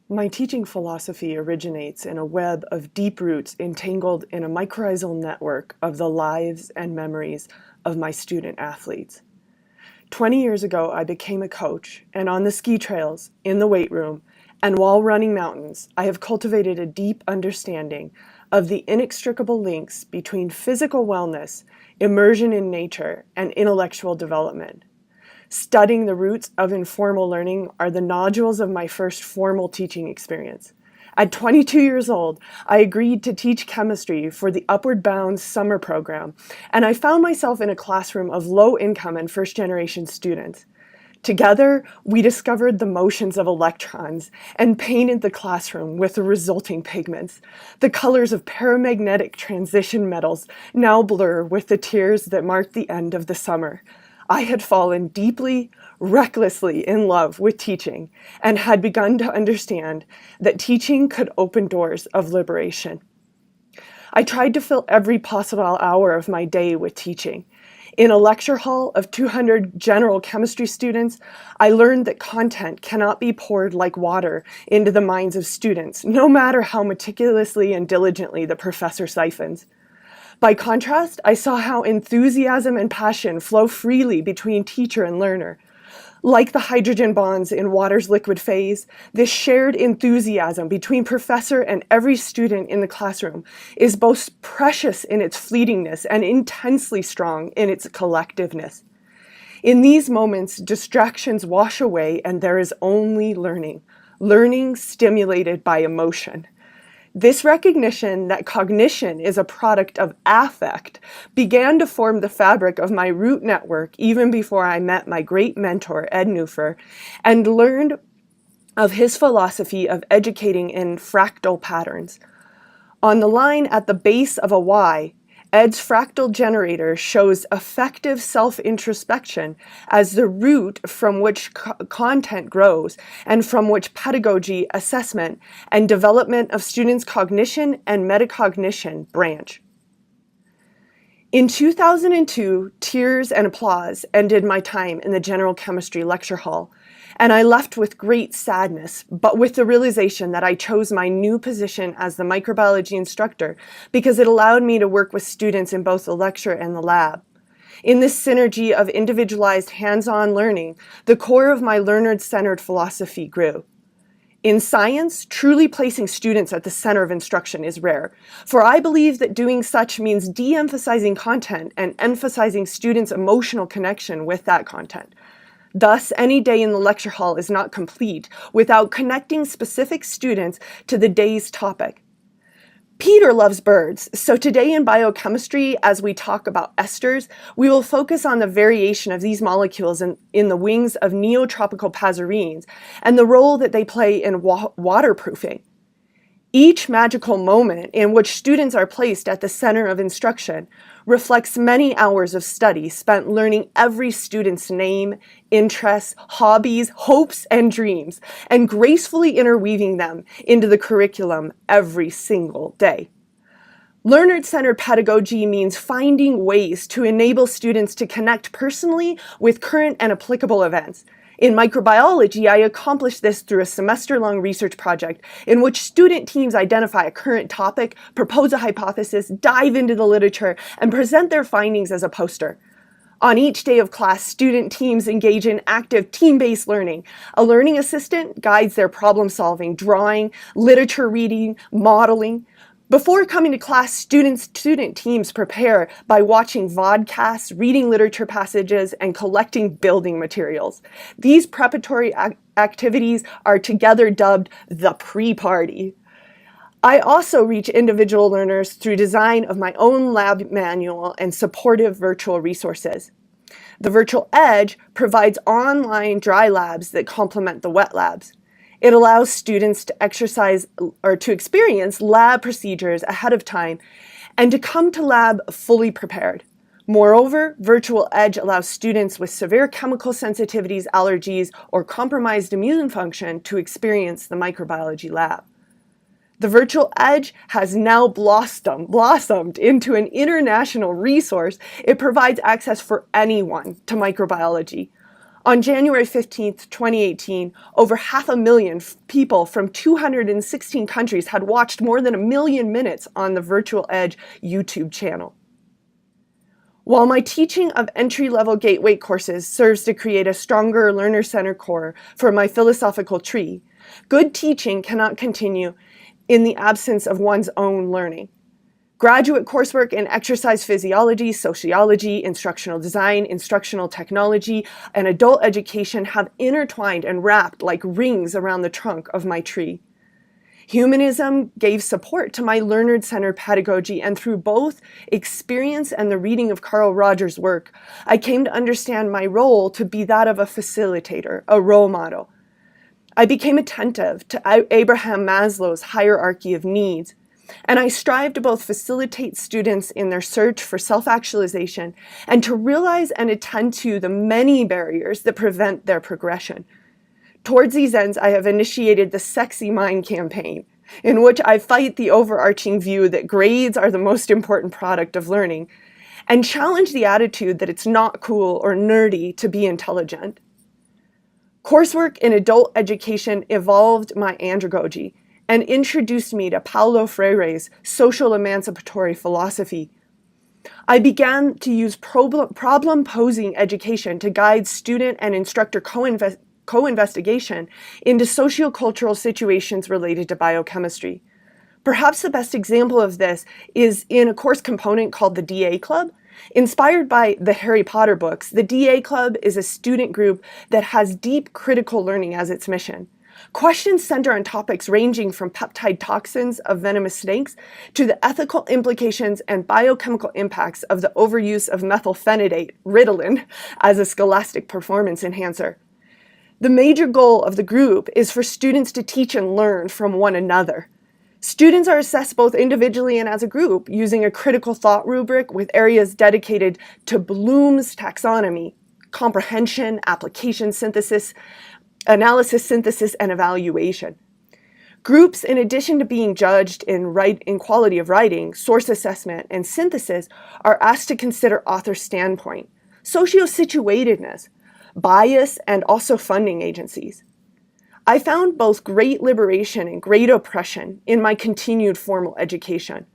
My teaching philosophy originates in a web of deep roots entangled in a mycorrhizal network of the lives and memories of my student athletes. 20 years ago, I became a coach, and on the ski trails, in the weight room, and while running mountains, I have cultivated a deep understanding of the inextricable links between physical wellness, immersion in nature, and intellectual development. Studying the roots of informal learning are the nodules of my first formal teaching experience. At 22 years old, I agreed to teach chemistry for the Upward Bound summer program, and I found myself in a classroom of low-income and first-generation students. Together, we discovered the motions of electrons and painted the classroom with the resulting pigments. The colors of paramagnetic transition metals now blur with the tears that marked the end of the summer. I had fallen deeply, recklessly in love with teaching and had begun to understand that teaching could open doors of liberation. I tried to fill every possible hour of my day with teaching. In a lecture hall of 200 general chemistry students, I learned that content cannot be poured like water into the minds of students, no matter how meticulously and diligently the professor siphons. By contrast, I saw how enthusiasm and passion flow freely between teacher and learner. Like the hydrogen bonds in water's liquid phase, this shared enthusiasm between professor and every student in the classroom is both precious in its fleetingness and intensely strong in its collectiveness. In these moments, distractions wash away and there is only learning, learning stimulated by emotion. This recognition that cognition is a product of affect began to form the fabric of my root network even before I met my great mentor, Ed Neufer, and learned of his philosophy of educating in fractal patterns. On the line at the base of a Y, Ed's fractal generator shows effective self-introspection as the root from which content grows and from which pedagogy, assessment, and development of students' cognition and metacognition branch. In 2002, tears and applause ended my time in the general chemistry lecture hall, and I left with great sadness, but with the realization that I chose my new position as the microbiology instructor because it allowed me to work with students in both the lecture and the lab. In this synergy of individualized hands-on learning, the core of my learner-centered philosophy grew. In science, truly placing students at the center of instruction is rare, for I believe that doing such means de-emphasizing content and emphasizing students' emotional connection with that content. Thus, any day in the lecture hall is not complete without connecting specific students to the day's topic. Peter loves birds, so today in biochemistry, as we talk about esters, we will focus on the variation of these molecules in the wings of neotropical passerines and the role that they play in waterproofing. Each magical moment in which students are placed at the center of instruction reflects many hours of study spent learning every student's name, interests, hobbies, hopes, and dreams, and gracefully interweaving them into the curriculum every single day. Learner-centered pedagogy means finding ways to enable students to connect personally with current and applicable events. In microbiology, I accomplished this through a semester-long research project in which student teams identify a current topic, propose a hypothesis, dive into the literature, and present their findings as a poster. On each day of class, student teams engage in active team-based learning. A learning assistant guides their problem-solving, drawing, literature reading, modeling. Before coming to class, student teams prepare by watching vodcasts, reading literature passages, and collecting building materials. These preparatory activities are together dubbed the pre-party. I also reach individual learners through design of my own lab manual and supportive virtual resources. The Virtual Edge provides online dry labs that complement the wet labs. It allows students to exercise or to experience lab procedures ahead of time and to come to lab fully prepared. Moreover, Virtual Edge allows students with severe chemical sensitivities, allergies, or compromised immune function to experience the microbiology lab. The Virtual Edge has now blossomed into an international resource. It provides access for anyone to microbiology. On January 15th, 2018, over 500,000 people from 216 countries had watched more than 1 million minutes on the Virtual Edge YouTube channel. While my teaching of entry-level gateway courses serves to create a stronger learner-centered core for my philosophical tree, good teaching cannot continue in the absence of one's own learning. Graduate coursework in exercise physiology, sociology, instructional design, instructional technology, and adult education have intertwined and wrapped like rings around the trunk of my tree. Humanism gave support to my learner-centered pedagogy, and through both experience and the reading of Carl Rogers' work, I came to understand my role to be that of a facilitator, a role model. I became attentive to Abraham Maslow's hierarchy of needs, and I strive to both facilitate students in their search for self-actualization and to realize and attend to the many barriers that prevent their progression. Towards these ends, I have initiated the Sexy Mind campaign, in which I fight the overarching view that grades are the most important product of learning, and challenge the attitude that it's not cool or nerdy to be intelligent. Coursework in adult education evolved my andragogy and introduced me to Paulo Freire's social emancipatory philosophy. I began to use problem-posing education to guide student and instructor co-investigation into sociocultural situations related to biochemistry. Perhaps the best example of this is in a course component called the DA Club. Inspired by the Harry Potter books, the DA Club is a student group that has deep critical learning as its mission. Questions center on topics ranging from peptide toxins of venomous snakes to the ethical implications and biochemical impacts of the overuse of methylphenidate, Ritalin, as a scholastic performance enhancer. The major goal of the group is for students to teach and learn from one another. Students are assessed both individually and as a group using a critical thought rubric with areas dedicated to Bloom's taxonomy, comprehension, application synthesis, analysis, synthesis, and evaluation. Groups, in addition to being judged in quality of writing, source assessment, and synthesis, are asked to consider author standpoint, socio-situatedness, bias, and also funding agencies. I found both great liberation and great oppression in my continued formal education.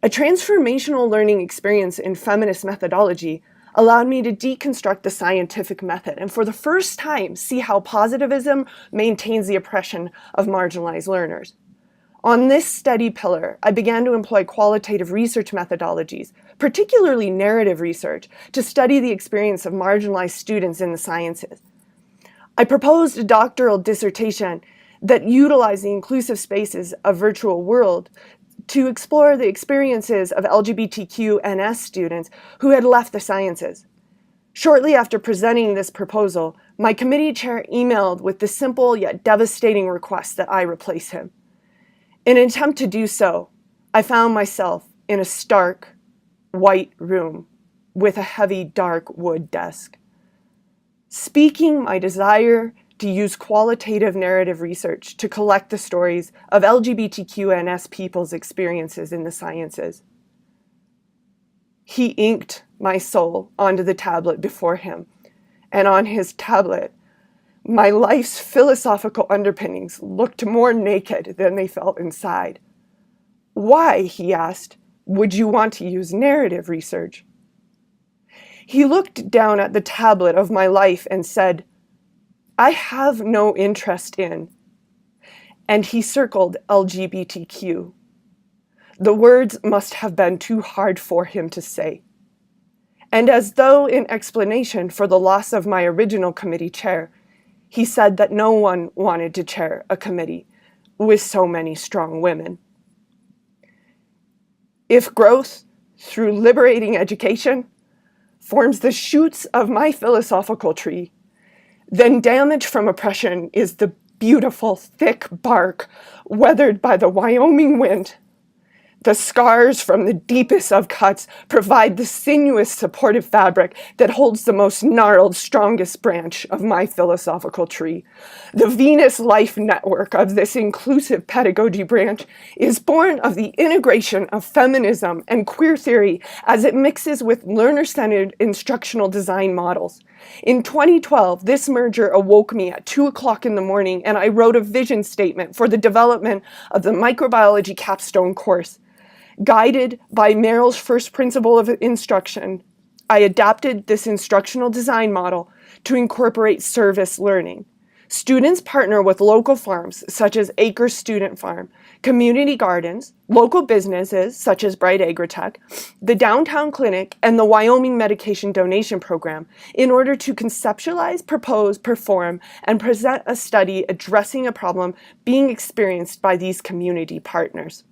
A transformational learning experience in feminist methodology allowed me to deconstruct the scientific method and for the first time see how positivism maintains the oppression of marginalized learners. On this steady pillar, I began to employ qualitative research methodologies, particularly narrative research, to study the experience of marginalized students in the sciences. I proposed a doctoral dissertation that utilized the inclusive spaces of virtual world to explore the experiences of LGBTQ+S students who had left the sciences. Shortly after presenting this proposal, my committee chair emailed with the simple yet devastating request that I replace him. In an attempt to do so, I found myself in a stark, white room with a heavy, dark wood desk. Speaking my desire to use qualitative narrative research to collect the stories of LGBTQ+S people's experiences in the sciences. He inked my soul onto the tablet before him, and on his tablet, my life's philosophical underpinnings looked more naked than they felt inside. Why, he asked, would you want to use narrative research? He looked down at the tablet of my life and said, I have no interest in, and he circled LGBTQ. The words must have been too hard for him to say. And as though in explanation for the loss of my original committee chair, he said that no one wanted to chair a committee with so many strong women. If growth through liberating education forms the shoots of my philosophical tree, then damage from oppression is the beautiful, thick bark weathered by the Wyoming wind. The scars from the deepest of cuts provide the sinuous supportive fabric that holds the most gnarled, strongest branch of my philosophical tree. The Venus life network of this inclusive pedagogy branch is born of the integration of feminism and queer theory as it mixes with learner-centered instructional design models. In 2012, this merger awoke me at 2 o'clock in the morning, and I wrote a vision statement for the development of the microbiology capstone course. Guided by Merrill's first principle of instruction, I adapted this instructional design model to incorporate service learning. Students partner with local farms, such as Acres Student Farm, community gardens, local businesses, such as Bright Agritech, the Downtown Clinic, and the Wyoming Medication Donation Program, in order to conceptualize, propose, perform, and present a study addressing a problem being experienced by these community partners.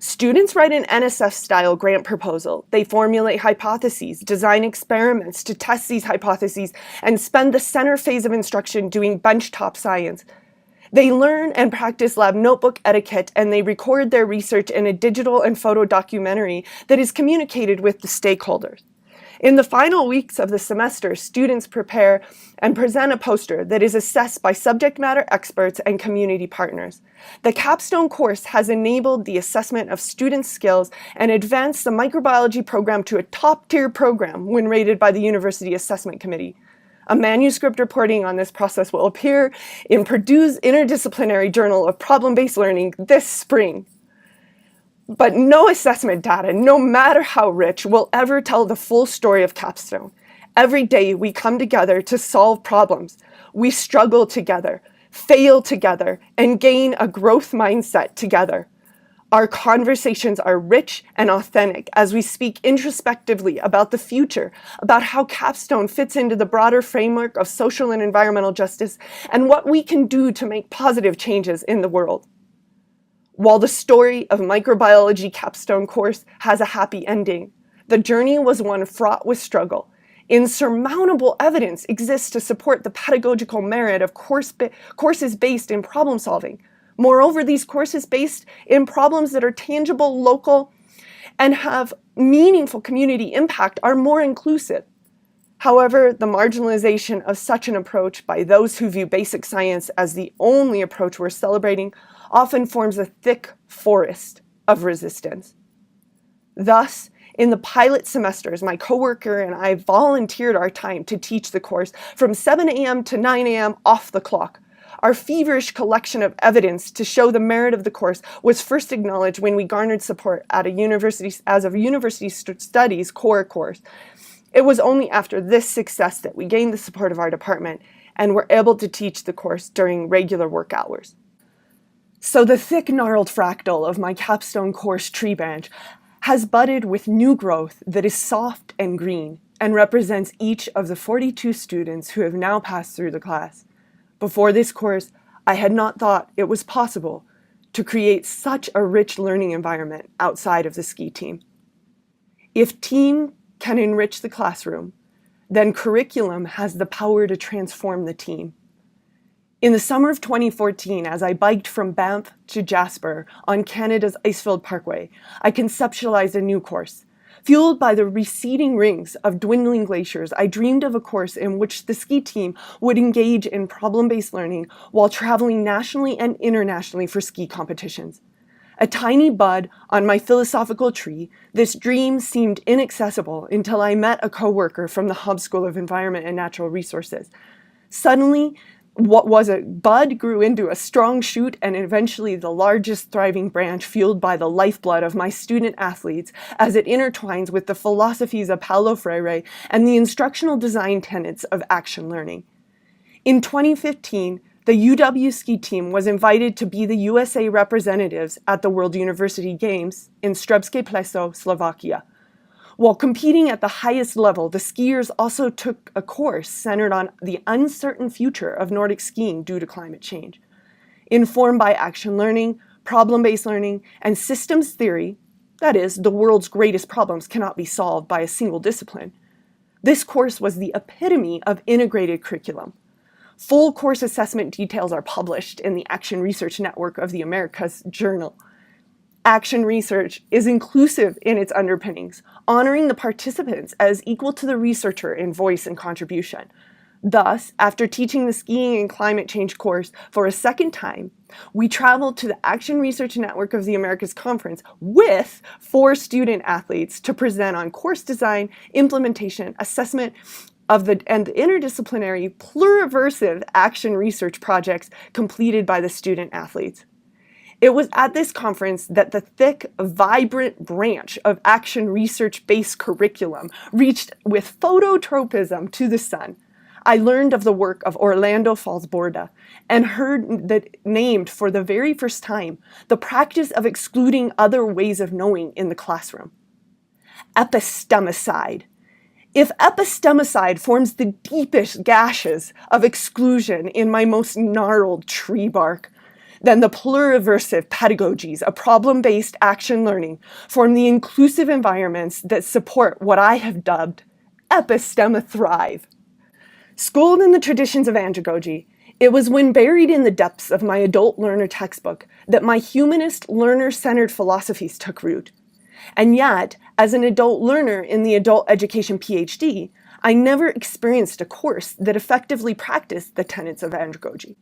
Students write an NSF-style grant proposal. They formulate hypotheses, design experiments to test these hypotheses, and spend the center phase of instruction doing benchtop science. They learn and practice lab notebook etiquette, and they record their research in a digital and photo documentary that is communicated with the stakeholders. In the final weeks of the semester, students prepare and present a poster that is assessed by subject matter experts and community partners. The capstone course has enabled the assessment of students' skills and advanced the microbiology program to a top-tier program when rated by the University Assessment Committee. A manuscript reporting on this process will appear in Purdue's Interdisciplinary Journal of Problem-Based Learning this spring. But no assessment data, no matter how rich, will ever tell the full story of Capstone. Every day we come together to solve problems. We struggle together, fail together, and gain a growth mindset together. Our conversations are rich and authentic as we speak introspectively about the future, about how Capstone fits into the broader framework of social and environmental justice, and what we can do to make positive changes in the world. While the story of microbiology capstone course has a happy ending, the journey was one fraught with struggle. Insurmountable evidence exists to support the pedagogical merit of courses based in problem solving. Moreover, these courses based in problems that are tangible, local, and have meaningful community impact are more inclusive. However, the marginalization of such an approach by those who view basic science as the only approach we're celebrating often forms a thick forest of resistance. Thus, in the pilot semesters, my coworker and I volunteered our time to teach the course from 7 a.m. to 9 a.m. off the clock. Our feverish collection of evidence to show the merit of the course was first acknowledged when we garnered support at a university studies core course. It was only after this success that we gained the support of our department and were able to teach the course during regular work hours. So the thick gnarled fractal of my capstone course tree branch has budded with new growth that is soft and green and represents each of the 42 students who have now passed through the class. Before this course, I had not thought it was possible to create such a rich learning environment outside of the ski team. If team can enrich the classroom, then curriculum has the power to transform the team. In the summer of 2014, as I biked from Banff to Jasper on Canada's Icefield Parkway, I conceptualized a new course. Fueled by the receding rings of dwindling glaciers, I dreamed of a course in which the ski team would engage in problem-based learning while traveling nationally and internationally for ski competitions. A tiny bud on my philosophical tree, this dream seemed inaccessible until I met a coworker from the Hub School of Environment and Natural Resources. Suddenly, what was a bud grew into a strong shoot and eventually the largest thriving branch, fueled by the lifeblood of my student athletes as it intertwines with the philosophies of Paulo Freire and the instructional design tenets of action learning. In 2015, the UW ski team was invited to be the USA representatives at the World University Games in Strebské Pleso, Slovakia. While competing at the highest level, the skiers also took a course centered on the uncertain future of Nordic skiing due to climate change. Informed by action learning, problem-based learning, and systems theory, that is, the world's greatest problems cannot be solved by a single discipline, this course was the epitome of integrated curriculum. Full course assessment details are published in the Action Research Network of the Americas Journal. Action research is inclusive in its underpinnings, honoring the participants as equal to the researcher in voice and contribution. Thus, after teaching the skiing and climate change course for a second time, we traveled to the Action Research Network of the Americas conference with 4 student athletes to present on course design, implementation, assessment and the interdisciplinary pluriversive action research projects completed by the student athletes. It was at this conference that the thick, vibrant branch of action research-based curriculum reached with phototropism to the sun. I learned of the work of Orlando Falls-Borda and heard that named for the very first time the practice of excluding other ways of knowing in the classroom. Epistemicide. If epistemicide forms the deepest gashes of exclusion in my most gnarled tree bark, then the pluriversive pedagogies of problem-based action learning form the inclusive environments that support what I have dubbed episteme-thrive. Schooled in the traditions of andragogy, it was when buried in the depths of my adult learner textbook that my humanist, learner-centered philosophies took root. And yet, as an adult learner in the adult education PhD, I never experienced a course that effectively practiced the tenets of andragogy.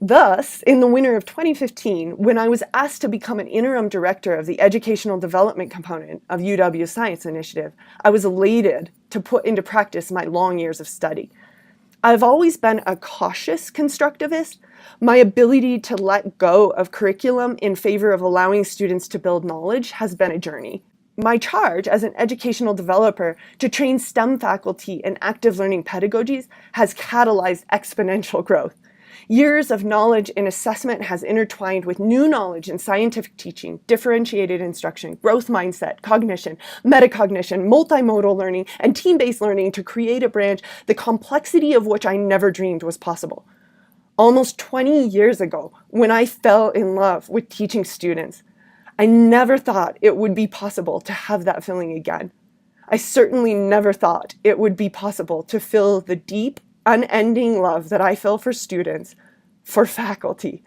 Thus, in the winter of 2015, when I was asked to become an interim director of the educational development component of UW Science Initiative, I was elated to put into practice my long years of study. I've always been a cautious constructivist. My ability to let go of curriculum in favor of allowing students to build knowledge has been a journey. My charge as an educational developer to train STEM faculty in active learning pedagogies has catalyzed exponential growth. Years of knowledge in assessment has intertwined with new knowledge in scientific teaching, differentiated instruction, growth mindset, cognition, metacognition, multimodal learning, and team-based learning to create a branch the complexity of which I never dreamed was possible. Almost 20 years ago, when I fell in love with teaching students, I never thought it would be possible to have that feeling again. I certainly never thought it would be possible to feel the deep, unending love that I feel for students, for faculty.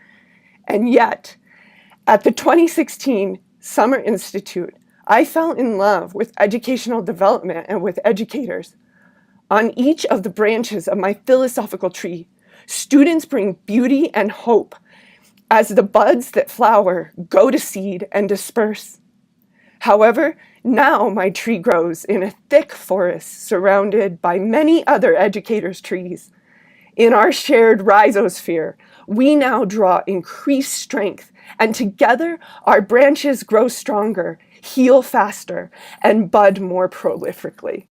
And yet, at the 2016 Summer Institute, I fell in love with educational development and with educators. On each of the branches of my philosophical tree, students bring beauty and hope as the buds that flower go to seed and disperse. However, now my tree grows in a thick forest surrounded by many other educators' trees. In our shared rhizosphere, we now draw increased strength, and together our branches grow stronger, heal faster, and bud more prolifically.